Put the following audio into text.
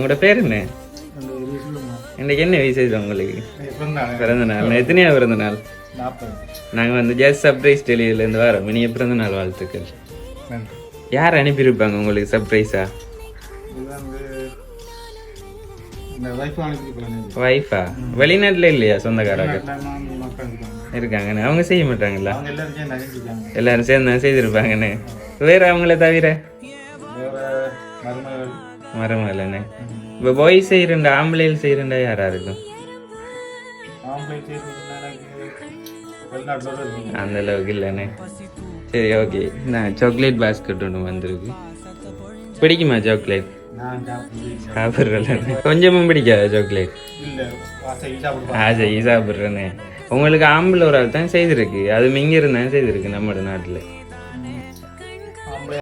உங்களோட பேர் என்ன? இன்னைக்கு என்ன விசேஷம் உங்களுக்கு? பிறந்த நாள். எத்தனையா பிறந்த நாள்? நாங்கள் வந்து ஜஸ்ட் சர்ப்ரைஸ் டெலிவரியிலேருந்து வரோம். இனிய பிறந்த நாள் வாழ்த்துக்கள். யார் அனுப்பியிருப்பாங்க உங்களுக்கு சர்ப்ரைஸா? வைஃபா? வெளிநாட்டில் இல்லையா சொந்தக்காரங்க இருக்காங்கண்ணே? அவங்க செய்ய மாட்டாங்களா? எல்லாரும் சேர்ந்து செய்திருப்பாங்கண்ணே. வேற அவங்கள தவிர மரமல்லண்ணே. இப்போ பாய் செய்யறா ஆம்பளையில் செய்யறா யாரா இருக்கும்? அந்த அளவுக்கு இல்லைண்ணே. சரி ஓகே. நான் சாக்லேட் பாஸ்கெட் ஒன்று வந்திருக்கு. பிடிக்குமா சாக்லேட்? சாப்பிட்றேன். கொஞ்சமும் பிடிக்காத சாக்லேட்? ஆசை சாப்பிட்றேண்ணே. உங்களுக்கு ஆம்பளை ஒரு ஆள் தான் செய்திருக்கு. அது இங்கே இருந்தாலும் செய்திருக்கு நம்ம நாட்டில்.